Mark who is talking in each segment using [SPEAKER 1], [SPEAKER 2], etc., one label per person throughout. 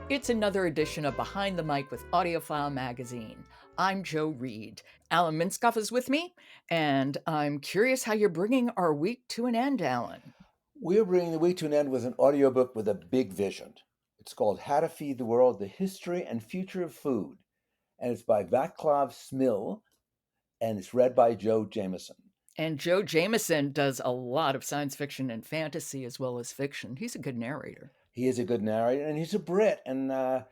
[SPEAKER 1] It's another edition of Behind the Mic with AudioFile magazine. I'm Joe Reed. Alan Minskoff is with me, and I'm curious how you're bringing our week to an end, Alan.
[SPEAKER 2] We're bringing the week to an end with an audiobook with a big vision. It's called How to Feed the World, The History and Future of Food. And it's by Vaclav Smil, and it's read by Joe Jameson.
[SPEAKER 1] And Joe Jameson does a lot of science fiction and fantasy as well as fiction. He's a good narrator.
[SPEAKER 2] He is a good narrator, and he's a Brit. And I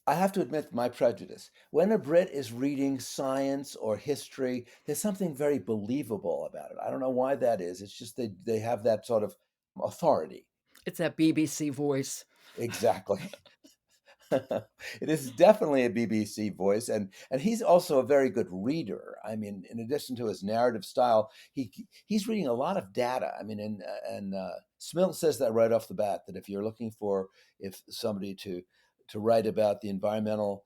[SPEAKER 2] have to admit my prejudice. When a Brit is reading science or history, there's something very believable about it. I don't know why that is. It's just they have that sort of authority.
[SPEAKER 1] It's that BBC voice.
[SPEAKER 2] Exactly. It is definitely a BBC voice, and he's also a very good reader. I mean, in addition to his narrative style, he's reading a lot of data. I mean, and Smil says that right off the bat, that if you're looking for if somebody to write about the environmental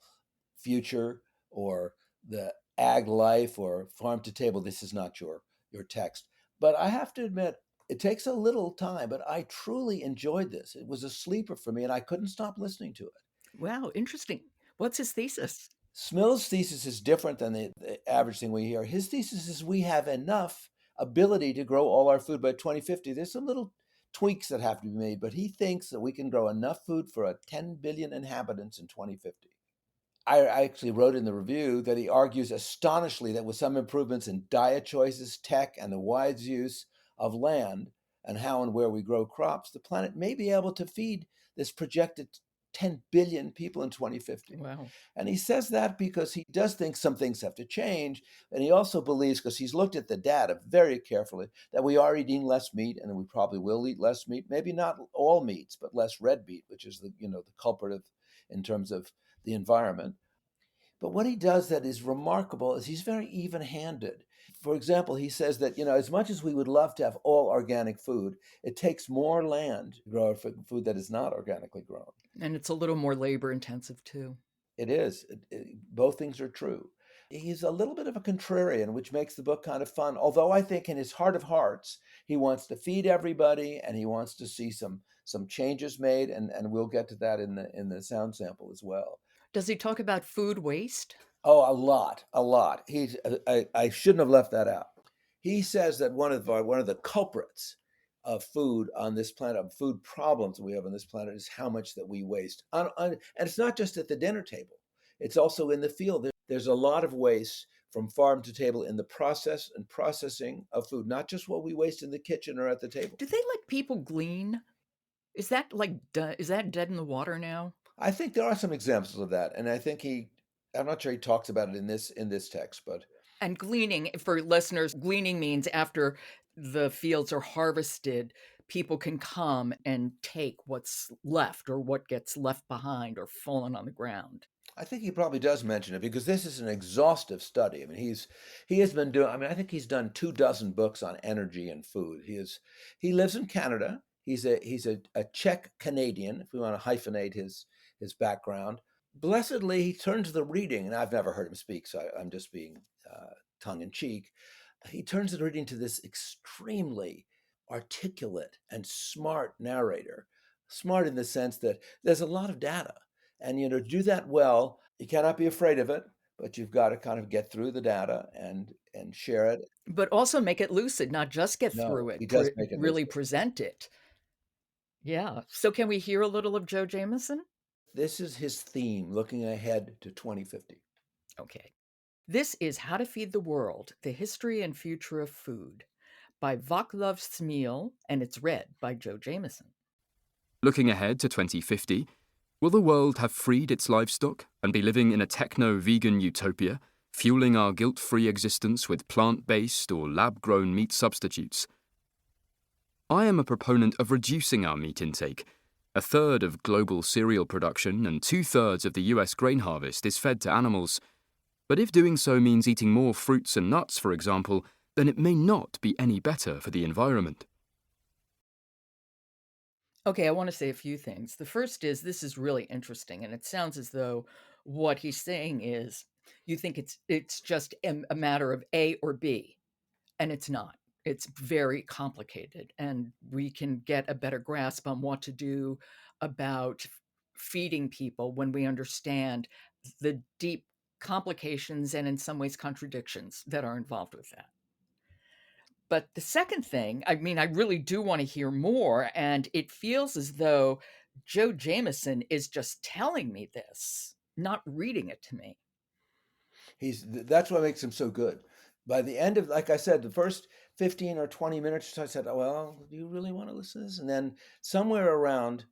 [SPEAKER 2] future or the ag life or farm to table, this is not your text. But I have to admit, it takes a little time, but I truly enjoyed this. It was a sleeper for me, and I couldn't stop listening to it.
[SPEAKER 1] Wow, interesting. What's his thesis?
[SPEAKER 2] Smil's thesis is different than the average thing we hear. His thesis is we have enough ability to grow all our food by 2050. There's some little tweaks that have to be made, but he thinks that we can grow enough food for 10 billion inhabitants in 2050. I actually wrote in the review that he argues astonishingly that with some improvements in diet choices, tech, and the wide use of land and how and where we grow crops, the planet may be able to feed this projected 10 billion people in 2050.
[SPEAKER 1] Wow.
[SPEAKER 2] And he says that because he does think some things have to change. And he also believes, because he's looked at the data very carefully, that we are eating less meat and we probably will eat less meat. Maybe not all meats, but less red meat, which is the culprit in terms of the environment. But what he does that is remarkable is he's very even-handed. For example, he says that, as much as we would love to have all organic food, it takes more land to grow food that is not organically grown.
[SPEAKER 1] And it's a little more labor intensive too.
[SPEAKER 2] It is. Both things are true. He's a little bit of a contrarian, which makes the book kind of fun. Although I think in his heart of hearts, he wants to feed everybody and he wants to see some changes made, and we'll get to that in the sound sample as well.
[SPEAKER 1] Does he talk about food waste?
[SPEAKER 2] Oh, a lot. I shouldn't have left that out. He says that one of the culprits of food on this planet, of food problems we have on this planet, is how much that we waste. And it's not just at the dinner table; it's also in the field. There's a lot of waste from farm to table in the process and processing of food, not just what we waste in the kitchen or at the table.
[SPEAKER 1] Do they let people glean? Is that is that dead in the water now?
[SPEAKER 2] I think there are some examples of that, and I think I'm not sure he talks about it in this text, but
[SPEAKER 1] And gleaning, for listeners, gleaning means after the fields are harvested, people can come and take what's left or what gets left behind or fallen on the ground.
[SPEAKER 2] I think he probably does mention it because this is an exhaustive study. I mean, he has been doing. I mean, I think he's done 24 books on energy and food. He lives in Canada. He's a Czech Canadian, if we want to hyphenate his background. Blessedly, he turns to the reading, and I've never heard him speak, so I'm just being tongue in cheek. He turns to the reading to this extremely articulate and smart narrator. Smart in the sense that there's a lot of data. And to do that well, you cannot be afraid of it, but you've got to kind of get through the data and share it.
[SPEAKER 1] But also make it lucid, not just get
[SPEAKER 2] No,
[SPEAKER 1] through
[SPEAKER 2] he
[SPEAKER 1] it,
[SPEAKER 2] does make it
[SPEAKER 1] really
[SPEAKER 2] lucid.
[SPEAKER 1] present it. Yeah. So can we hear a little of Joe Jameson?
[SPEAKER 2] This is his theme, looking ahead to 2050.
[SPEAKER 1] Okay. This is How to Feed the World, The History and Future of Food by Vaclav Smil, and it's read by Joe Jameson.
[SPEAKER 3] Looking ahead to 2050, will the world have freed its livestock and be living in a techno-vegan utopia, fueling our guilt-free existence with plant-based or lab-grown meat substitutes? I am a proponent of reducing our meat intake. A third of global cereal production and 2/3 of the US grain harvest is fed to animals. But if doing so means eating more fruits and nuts, for example, then it may not be any better for the environment.
[SPEAKER 1] Okay, I want to say a few things. The first is this is really interesting, and it sounds as though what he's saying is you think it's just a matter of A or B, and it's not. It's very complicated, and we can get a better grasp on what to do about feeding people when we understand the deep complications and in some ways contradictions that are involved with that. But the second thing, I mean, I really do want to hear more, and it feels as though Joe Jameson is just telling me this, not reading it to me.
[SPEAKER 2] That's what makes him so good. By the end of, like I said, the first 15 or 20 minutes, I said, oh, well, do you really want to listen to this? And then somewhere around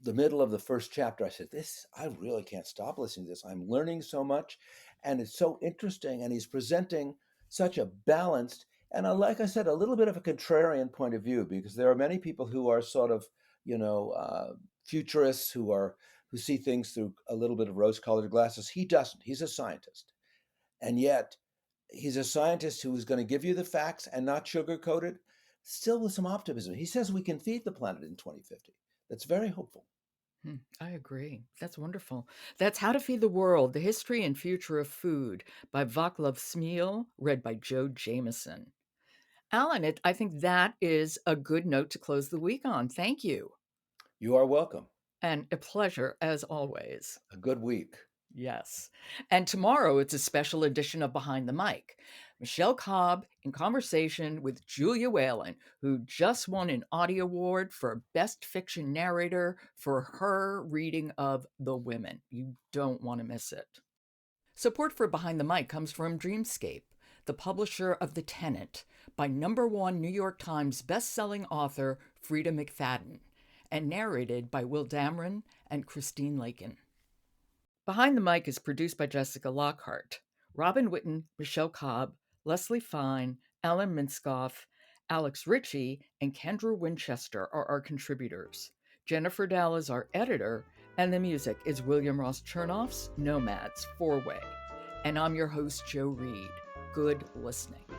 [SPEAKER 2] the middle of the first chapter, I said, I really can't stop listening to this. I'm learning so much, and it's so interesting. And he's presenting such a balanced, and like I said, a little bit of a contrarian point of view, because there are many people who are sort of, futurists who see things through a little bit of rose-colored glasses. He doesn't. He's a scientist. And yet, he's a scientist who is going to give you the facts and not sugarcoat it, still with some optimism. He says we can feed the planet in 2050. That's very hopeful.
[SPEAKER 1] I agree. That's wonderful. That's How to Feed the World, The History and Future of Food by Vaclav Smil, read by Joe Jameson. Alan, I think that is a good note to close the week on. Thank you.
[SPEAKER 2] You are welcome.
[SPEAKER 1] And a pleasure as always.
[SPEAKER 2] A good week.
[SPEAKER 1] Yes. And tomorrow it's a special edition of Behind the Mic. Michelle Cobb in conversation with Julia Whalen, who just won an Audie Award for Best Fiction Narrator for her reading of The Women. You don't want to miss it. Support for Behind the Mic comes from Dreamscape, the publisher of The Tenant, by #1 New York Times bestselling author Frida McFadden, and narrated by Will Dameron and Christine Lakin. Behind the Mic is produced by Jessica Lockhart. Robin Whitten, Michelle Cobb, Leslie Fine, Alan Minskoff, Alex Ritchie, and Kendra Winchester are our contributors. Jennifer Dahl is our editor, and the music is William Ross Chernoff's Nomads 4-Way. And I'm your host, Joe Reed. Good listening.